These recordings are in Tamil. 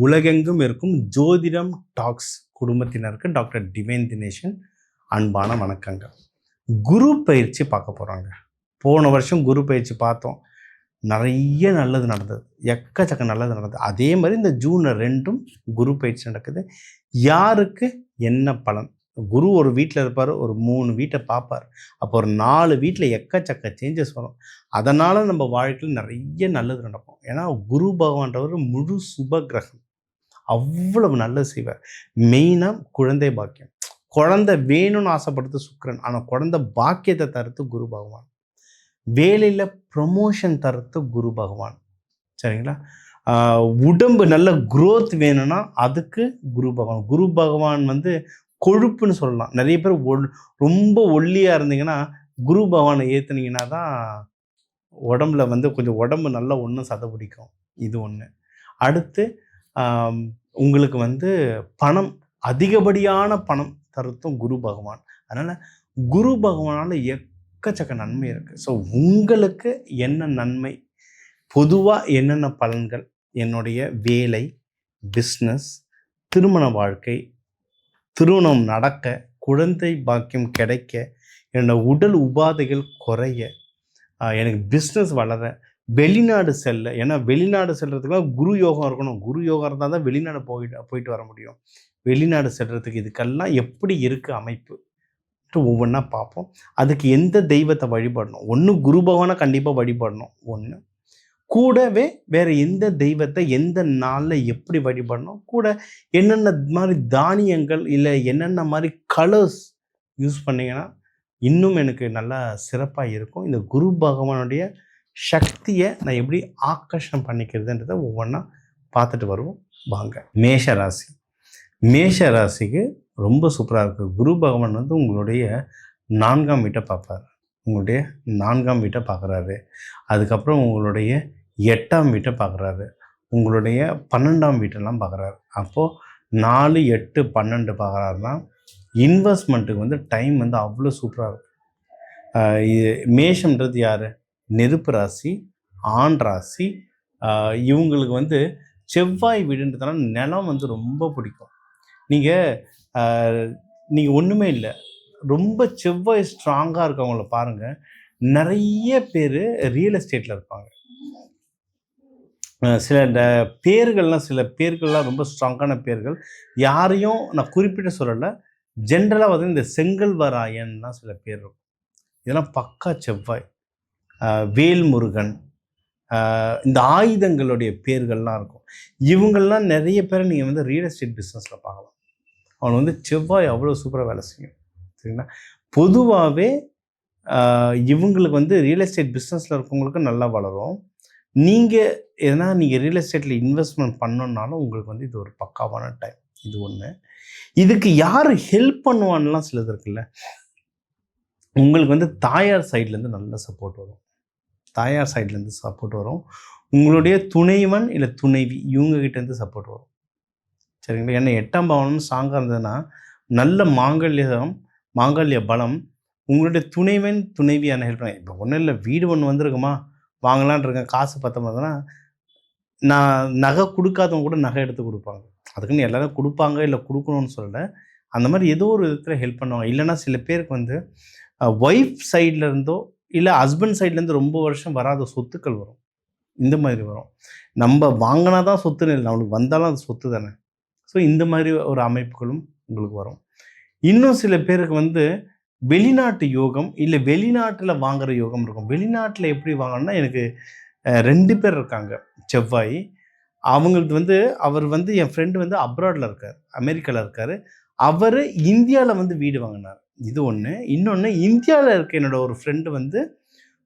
உலகெங்கும் இருக்கும் ஜோதிடம் டாக்ஸ் குடும்பத்தினருக்கு டாக்டர் டிவைன் தினேஷன் அன்பான வணக்கங்கள். குரு பயிற்சி பார்க்க போகிறாங்க. போன வருஷம் குரு பயிற்சி பார்த்தோம். நிறைய நல்லது நடந்தது, எக்கச்சக்க நல்லது நடந்தது. அதே மாதிரி இந்த ஜூன் 2 குரு பயிற்சி நடக்குது. யாருக்கு என்ன பலன்? குரு ஒரு வீட்டில் இருப்பார், ஒரு 3 வீட்டை பார்ப்பார். அப்போ ஒரு 4 வீட்டில் எக்கச்சக்க சேஞ்சஸ் வரும். அதனால் நம்ம வாழ்க்கையில் நிறைய நல்லது நடக்கும். ஏன்னா குரு பகவான்றவர் முழு சுப கிரகம், அவ்வளவு நல்லது செய்வார். மெயினாக குழந்தை பாக்கியம். குழந்தை வேணும்னு ஆசைப்படுறது சுக்கிரன், ஆனால் குழந்தை பாக்கியத்தை தருத்து குரு பகவான். வேலையில் ப்ரமோஷன் தருத்து குரு பகவான். சரிங்களா? உடம்பு நல்ல குரோத் வேணும்னா அதுக்கு குரு பகவான். குரு பகவான் கொழுப்புன்னு சொல்லலாம். நிறைய பேர் ரொம்ப ஒல்லியாக இருந்தீங்கன்னா குரு பகவானை ஏற்றுனீங்கன்னா தான் உடம்புல கொஞ்சம் உடம்பு நல்லா ஒன்றும் சதை பிடிக்கும். இது ஒன்று. அடுத்து உங்களுக்கு பணம், அதிகப்படியான பணம் தருத்தும் குரு பகவான். அதனால் குரு பகவானால் எக்கச்சக்க நன்மை இருக்குது. ஸோ உங்களுக்கு என்ன நன்மை, பொதுவாக என்னென்ன பலன்கள், என்னுடைய வேலை, பிஸ்னஸ், திருமண வாழ்க்கை, திருமணம் நடக்க, குழந்தை பாக்கியம் கிடைக்க, என்னோட உடல் உபாதைகள் குறைய, எனக்கு பிஸ்னஸ் வளர, வெளிநாடு செல்ல. ஏன்னா வெளிநாடு செல்றதுக்குலாம் குரு யோகம் இருக்கணும். குரு யோகம் இருந்தால் தான் வெளிநாடு போயிட்டு வர முடியும். வெளிநாடு செல்றதுக்கு இதுக்கெல்லாம் எப்படி இருக்குது அமைப்பு ஒவ்வொன்றா பார்ப்போம். அதுக்கு எந்த தெய்வத்தை வழிபடணும்? ஒன்று குரு பகவானை கண்டிப்பாக வழிபடணும். ஒன்று கூடவே வேறு எந்த தெய்வத்தை எந்த நாளில் எப்படி வழிபடணும், கூட என்னென்ன மாதிரி தானியங்கள் இல்லை என்னென்ன மாதிரி கலர்ஸ் யூஸ் பண்ணிங்கன்னா இன்னும் எனக்கு நல்லா சிறப்பாக இருக்கும். இந்த குரு பகவானுடைய சக்தியை நான் எப்படி ஆக்கர்ஷணம் பண்ணிக்கிறதுன்றதை ஒவ்வொன்றா பார்த்துட்டு வருவோம். வாங்க. மேஷ ராசி. மேஷ ராசிக்கு ரொம்ப சூப்பராக இருக்குது. குரு பகவான் உங்களுடைய 4ஆம் வீட்டை பார்ப்பார். உங்களுடைய 4ஆம் வீட்டை பார்க்குறாரு. அதுக்கப்புறம் உங்களுடைய 8ஆம் வீட்டை பார்க்குறாரு. உங்களுடைய 12ஆம் வீட்டெல்லாம் பார்க்குறாரு. அப்போது 4, 8, 12 பார்க்குறாருன்னா இன்வெஸ்ட்மெண்ட்டுக்கு டைம் அவ்வளோ சூப்பராக இருக்கும். மேஷம்ன்றது யார்? நெருப்பு ராசி, ஆண் ராசி. இவங்களுக்கு செவ்வாய் வீடுன்றதுனால நிலம் ரொம்ப பிடிக்கும். நீங்கள் ஒன்றுமே இல்லை, ரொம்ப செவ்வாய் ஸ்ட்ராங்காக இருக்கவங்கள பாருங்கள். நிறைய பேர் ரியல் எஸ்டேட்டில் இருப்பாங்க. சில சில பேர்கள்லாம் ரொம்ப ஸ்ட்ராங்கான பேர்கள். யாரையும் நான் குறிப்பிட்டு சொல்லலை, ஜென்ரலாக இந்த செங்கல்வராயன்லாம் சில பேர் இருக்கும். இதெல்லாம் பக்கா செவ்வாய். வேல்முருகன், இந்த ஆயுதங்களுடைய பேர்கள்லாம் இருக்கும். இவங்கள்லாம் நிறைய பேரை நீங்கள் ரியல் எஸ்டேட் பிஸ்னஸில் பார்க்கலாம். அவன் செவ்வாய் அவ்வளோ சூப்பராக வேலை செய்யும். சரிங்களா? பொதுவாகவே இவங்களுக்கு ரியல் எஸ்டேட் பிஸ்னஸில் இருக்கவங்களுக்கு நல்லா வளரும். நீங்கள் ரியல் எஸ்டேட்டில் இன்வெஸ்ட்மெண்ட் பண்ணணுன்னாலும் உங்களுக்கு இது ஒரு பக்காவான டைம். இது ஒன்று. இதுக்கு யார் ஹெல்ப் பண்ணுவான்லாம் சிலது இருக்குல்ல. உங்களுக்கு தாயார் சைட்லேருந்து நல்ல சப்போர்ட் வரும். தாயார் சைட்லேருந்து சப்போர்ட் வரும். உங்களுடைய துணைவன் இல்லை துணைவி இவங்ககிட்டேருந்து சப்போர்ட் வரும். சரிங்களா? ஏன்னா 8ஆம் பாவனம் ஸ்ட்ராங்காக இருந்ததுன்னா நல்ல மாங்கல்ய பலம். உங்களுடைய துணைவன் துணைவியான ஹெல்ப் பண்ண. இப்போ ஒன்றும் இல்லை, வீடு ஒன்று வந்திருக்குமா, வாங்கலான் இருக்கேன், காசு பத்தமாதிரினா நான் நகை கொடுக்காதவங்க கூட நகை எடுத்து கொடுப்பாங்க. அதுக்குன்னு எல்லோரும் கொடுப்பாங்க இல்லை கொடுக்கணும்னு சொல்லலை. அந்த மாதிரி ஏதோ ஒரு விதத்தில் ஹெல்ப் பண்ணுவாங்க. இல்லைன்னா சில பேருக்கு ஒய்ஃப் சைட்லேருந்தோ இல்லை ஹஸ்பண்ட் சைட்லேருந்து ரொம்ப வருஷம் வராத சொத்துக்கள் வரும். இந்த மாதிரி வரும். நம்ம வாங்கினா தான் சொத்துன்னு இல்லை, நம்மளுக்கு வந்தாலும் அது சொத்து தானே. ஸோ இந்த மாதிரி ஒரு அமைப்புகளும் உங்களுக்கு வரும். இன்னும் சில பேருக்கு வெளிநாட்டு யோகம் இல்லை வெளிநாட்டில் வாங்குகிற யோகம் இருக்கும். வெளிநாட்டில் எப்படி வாங்கணும்னா, எனக்கு 2 பேர் இருக்காங்க செவ்வாய். அவங்களுக்கு அவர் என் ஃப்ரெண்டு அப்ராடில் இருக்கார், அமெரிக்காவில் இருக்கார். அவர் இந்தியாவில் வீடு வாங்கினார். இது ஒன்று. இன்னொன்று, இந்தியாவில் இருக்க என்னோட ஒரு ஃப்ரெண்டு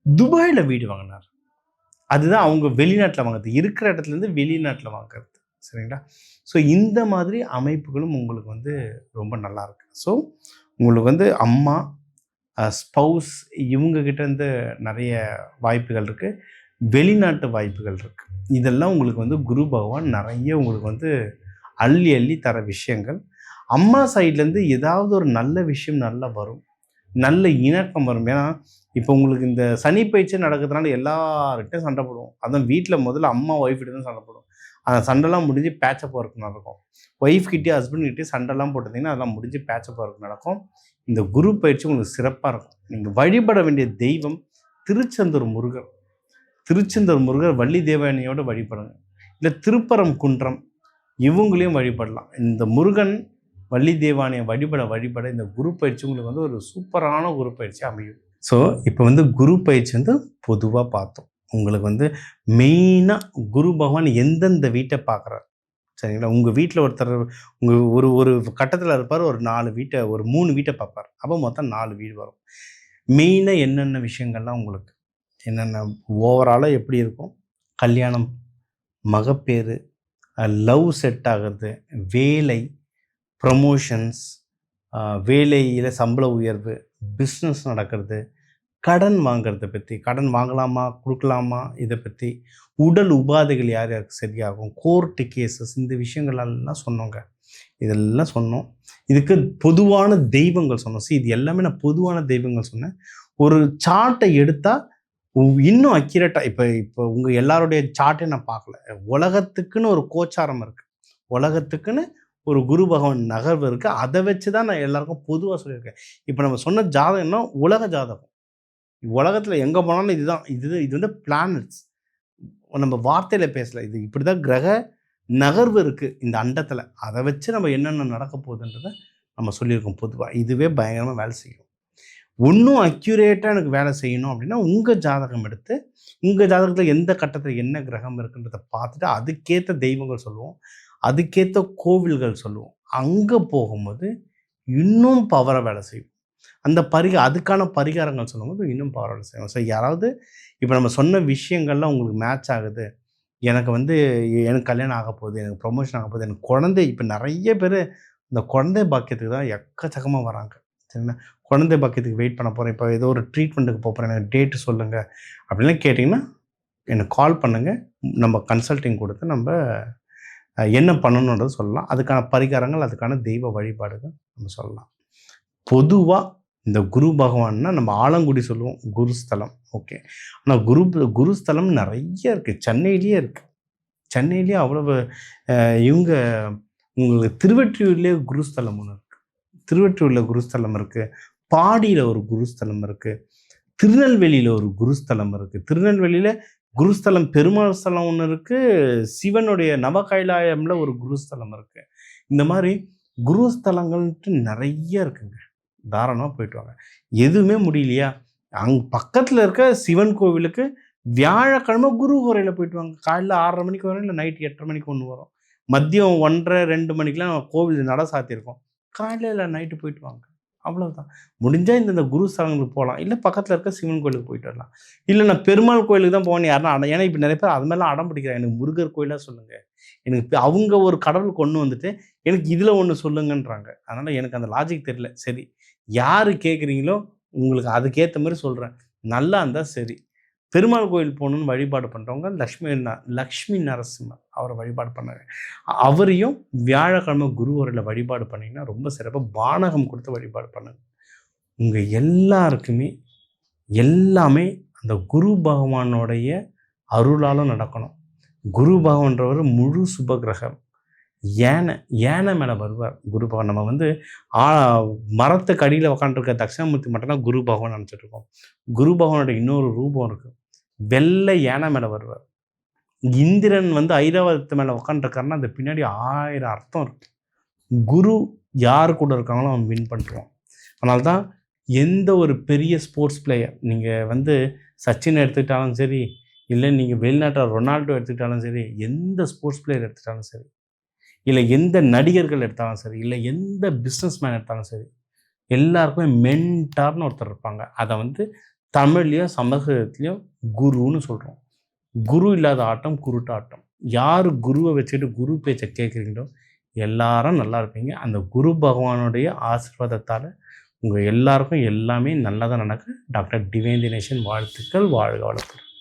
துபாயில் வீடு வாங்கினார். அதுதான் அவங்க வெளிநாட்டில் வாங்குறது, இருக்கிற இடத்துலேருந்து வெளிநாட்டில் வாங்குறது. சரிங்களா? ஸோ இந்த மாதிரி அமைப்புகளும் உங்களுக்கு ரொம்ப நல்லாயிருக்கு. ஸோ உங்களுக்கு அம்மா, ஸ்பௌஸ் இவங்ககிட்டேருந்து நிறைய வாய்ப்புகள் இருக்குது. வெளிநாட்டு வாய்ப்புகள் இருக்குது. இதெல்லாம் உங்களுக்கு குரு பகவான் நிறைய உங்களுக்கு அள்ளி அள்ளி தர விஷயங்கள். அம்மா சைட்லேருந்து ஏதாவது ஒரு நல்ல விஷயம் நல்லா வரும், நல்ல இணக்கம் வரும். ஏன்னா இப்போ உங்களுக்கு இந்த சனி பயிற்சி நடக்கிறதுனால எல்லார்கிட்டையும் சண்டை போடுவோம். அதுவும் வீட்டில் முதல்ல அம்மா ஒய்ஃப்கிட்ட தான் சண்டை போடுவோம். அந்த சண்டைலாம் முடிஞ்சு பேச்சப் ஒர்க் நடக்கும். ஒய்ஃப்கிட்டே ஹஸ்பண்ட்கிட்டே சண்டைலாம் போட்டிருந்தீங்கன்னா அதெல்லாம் முடிஞ்சு பேச்சப் ஒர்க் நடக்கும். இந்த குரு பயிற்சி உங்களுக்கு சிறப்பாக இருக்கும். நீங்கள் வழிபட வேண்டிய தெய்வம் திருச்செந்தூர் முருகர். திருச்செந்தூர் முருகர் வள்ளி தேவயானியோட வழிபடுங்க. இல்லை திருப்பரங்குன்றம் இவங்களையும் வழிபடலாம். இந்த முருகன் வள்ளி தேவானியை வழிபட இந்த குரு பயிற்சி உங்களுக்கு வந்து ஒரு சூப்பரான குரு பயிற்சி அமையும். ஸோ இப்போ வந்து குரு பயிற்சி வந்து பொதுவாக பார்த்தோம். உங்களுக்கு வந்து மெயினாக குரு பகவான் எந்தெந்த வீட்டை பார்க்குறாரு சரிங்களா? உங்கள் வீட்டில் ஒருத்தர் உங்கள் ஒரு கட்டத்தில் இருப்பார், ஒரு 4 வீட்டை ஒரு 3 வீட்டை பார்ப்பார். அப்போ மொத்தம் 4 வீடு வரும். மெயினாக என்னென்ன விஷயங்கள்லாம் உங்களுக்கு என்னென்ன ஓவராலாக எப்படி இருக்கும்? கல்யாணம், மகப்பேறு, லவ் செட் ஆகிறது, வேலை, ப்ரமோஷன்ஸ், வேலையில் சம்பள உயர்வு, பிஸ்னஸ் நடக்கிறது, கடன் வாங்கிறத பற்றி, கடன் வாங்கலாமா கொடுக்கலாமா இதை பற்றி, உடல் உபாதைகள் யார் யாருக்கு சரியாகும், கோர்ட்டு கேசஸ், இந்த விஷயங்களெல்லாம் சொன்னோங்க. இதெல்லாம் சொன்னோம். இதுக்கு பொதுவான தெய்வங்கள் சொன்னோம். இது எல்லாமே நான் பொதுவான தெய்வங்கள் சொன்னேன். ஒரு சார்ட்டை எடுத்தால் இன்னும் அக்யூரேட்டாக இப்போ உங்கள் எல்லாருடைய சார்ட்டை நான் பார்க்கல. உலகத்துக்குன்னு ஒரு கோச்சாரம் இருக்குது, உலகத்துக்குன்னு ஒரு குரு பகவான் நகர்வு இருக்குது. அதை வச்சு தான் நான் எல்லாருக்கும் பொதுவாக சொல்லியிருக்கேன். இப்போ நம்ம சொன்ன ஜாதகம்னா உலக ஜாதகம். உலகத்தில் எங்கே போனாலும் இதுதான். இது வந்து பிளானட்ஸ். நம்ம வார்த்தையில் பேசலை. இது இப்படி தான் கிரக நகர்வு இருக்குது இந்த அண்டத்தில். அதை வச்சு நம்ம என்னென்ன நடக்க போகுதுன்றதை நம்ம சொல்லியிருக்கோம் பொதுவாக. இதுவே பயங்கரமாக வேலை செய்யும். இன்னும் அக்யூரேட்டாக எனக்கு வேலை செய்யணும் அப்படின்னா உங்கள் ஜாதகம் எடுத்து உங்கள் ஜாதகத்தில் எந்த கட்டத்தில் என்ன கிரகம் இருக்குன்றதை பார்த்துட்டு அதுக்கேற்ற தெய்வங்கள் சொல்லுவோம், அதுக்கேற்ற கோவில்கள் சொல்லுவோம். அங்கே போகும்போது இன்னும் பவரை வேலை செய்யும். அந்த அதுக்கான பரிகாரங்கள் சொல்லும்போது இன்னும் பவரை வேலை செய்யும். ஸோ யாராவது இப்போ நம்ம சொன்ன விஷயங்கள்லாம் உங்களுக்கு மேட்ச் ஆகுது, எனக்கு கல்யாணம் ஆக போகுது, எனக்கு ப்ரொமோஷன் ஆக போகுது, எனக்கு குழந்தை, இப்போ நிறைய பேர் இந்த குழந்தை பாக்கியத்துக்கு தான் எக்கச்சக்கமாக வராங்க சரிங்களா? குழந்தை பாக்கியத்துக்கு வெயிட் பண்ண போகிறேன், இப்போ ஏதோ ஒரு ட்ரீட்மெண்ட்டுக்கு போகிறேன், எனக்கு டேட்டு சொல்லுங்கள் அப்படின்லாம் கேட்டிங்கன்னா எனக்கு கால் பண்ணுங்கள். நம்ம கன்சல்டிங் கொடுத்து நம்ம என்ன பண்ணணுன்றது சொல்லலாம். அதுக்கான பரிகாரங்கள், அதுக்கான தெய்வ வழிபாடுகள் நம்ம சொல்லலாம். பொதுவாக இந்த குரு பகவான்னா நம்ம ஆலங்குடி சொல்லுவோம் குருஸ்தலம். ஓகே, ஆனால் குருஸ்தலம் நிறைய இருக்குது. சென்னையிலேயே இருக்குது. சென்னையிலேயே அவ்வளவு உங்களுக்கு திருவெற்றியூர்லேயே குருஸ்தலம் ஒன்று இருக்குது. திருவெற்றியூரில் குருஸ்தலம் இருக்குது, பாடியில் ஒரு குருஸ்தலம் இருக்குது, திருநெல்வேலியில் ஒரு குருஸ்தலம் இருக்குது. திருநெல்வேலியில் குருஸ்தலம் பெருமாள் ஸ்தலம் ஒன்று இருக்குது, சிவனுடைய நவகைலாயம்ல ஒரு குருஸ்தலம் இருக்குது. இந்த மாதிரி குருஸ்தலங்கள்ட்டு நிறைய இருக்குங்க. தாராளமாக போயிட்டு வாங்க. எதுவுமே முடியலையா, அங்கே பக்கத்தில் இருக்க சிவன் கோவிலுக்கு வியாழக்கிழமை குரு உரையில் போயிட்டு வாங்க. காலையில் 6:30 மணிக்கு வரும், இல்லை நைட்டு 8:30 மணிக்கு ஒன்று வரும். மதியம் 1:30 2 மணிக்கெலாம் கோவில் நட சாத்தியிருக்கோம். காலையில் இல்லை நைட்டு போயிட்டு வாங்க. அவ்வளோதான். முடிஞ்சால் இந்த குரு ஸ்தலங்களுக்கு போகலாம், இல்லை பக்கத்தில் இருக்க சிவன் கோயிலுக்கு போயிட்டு வரலாம். இல்லை நான் பெருமாள் கோயிலுக்கு தான் போகணும் யாருன்னா ஏன்னா இப்போ நிறைய பேர் அது மாதிரிலாம் அடம் பிடிக்கிறாங்க. எனக்கு முருகர் கோயிலாக சொல்லுங்கள், எனக்கு அவங்க ஒரு கடவுள் கொண்டு வந்துட்டு எனக்கு இதில் ஒன்று சொல்லுங்கன்றாங்க. அதனால் எனக்கு அந்த லாஜிக் தெரியல. சரி, யார் கேட்குறீங்களோ உங்களுக்கு அதுக்கேற்ற மாதிரி சொல்கிறேன். நல்லா இருந்தால் சரி. பெருமாள் கோயில் போகணுன்னு வழிபாடு பண்ணுறவங்க லக்ஷ்மி நரசிம்மர் அவரை வழிபாடு பண்ணாங்க. அவரையும் வியாழக்கிழமை குரு உரையில் வழிபாடு பண்ணிங்கன்னா ரொம்ப சிறப்பாக பானகம் கொடுத்து வழிபாடு பண்ணுங்க. உங்கள் எல்லாருக்குமே எல்லாமே அந்த குரு பகவானுடைய அருளாலும் நடக்கணும். குரு பகவான்றவர் முழு சுபகிரகம். யானை மேலே வருவார் குரு பகவான். நம்ம வந்து மரத்துக்கு அடியில் உக்காண்டிருக்க தட்சிணாமூர்த்தி மட்டும்தான் குரு பகவான் நினச்சிட்டு இருக்கோம். குரு பகவானோட இன்னொரு ரூபம் இருக்குது, வெள்ளை யானை மேலே வருவார். இந்திரன் வந்து ஐராவதத்து மேலே உக்காண்டிருக்காருன்னா அந்த பின்னாடி 1000 அர்த்தம் இருக்குது. குரு யார் கூட இருக்காங்களோ அவன் வின் பண்ணுறான். அதனால தான் எந்த ஒரு பெரிய ஸ்போர்ட்ஸ் பிளேயர், நீங்கள் வந்து சச்சின் எடுத்துக்கிட்டாலும் சரி, இல்லை நீங்கள் வெளிநாட்டில் ரொனால்டோ எடுத்துக்கிட்டாலும் சரி, எந்த ஸ்போர்ட்ஸ் பிளேயர் எடுத்துக்கிட்டாலும் சரி, இல்லை எந்த நடிகர்கள் எடுத்தாலும் சரி, இல்லை எந்த பிஸ்னஸ் மேன் எடுத்தாலும் சரி, எல்லாருக்குமே மென்டார்னு ஒருத்தர் இருப்பாங்க. அதை வந்து தமிழ்லையும் சமஸ்கிருதத்துலேயும் குருன்னு சொல்கிறோம். குரு இல்லாத ஆட்டம் குருட்டு ஆட்டம். யார் குருவை வச்சுக்கிட்டு குரு பேச்சை கேட்குறீங்களோ எல்லாரும் நல்லா இருப்பீங்க. அந்த குரு பகவானுடைய ஆசீர்வாதத்தால் உங்கள் எல்லாருக்கும் எல்லாமே நல்லதாக நடக்க டாக்டர் டிவைன் தினேஷன் வாழ்த்துக்கள். வாழ்க வளர்த்து.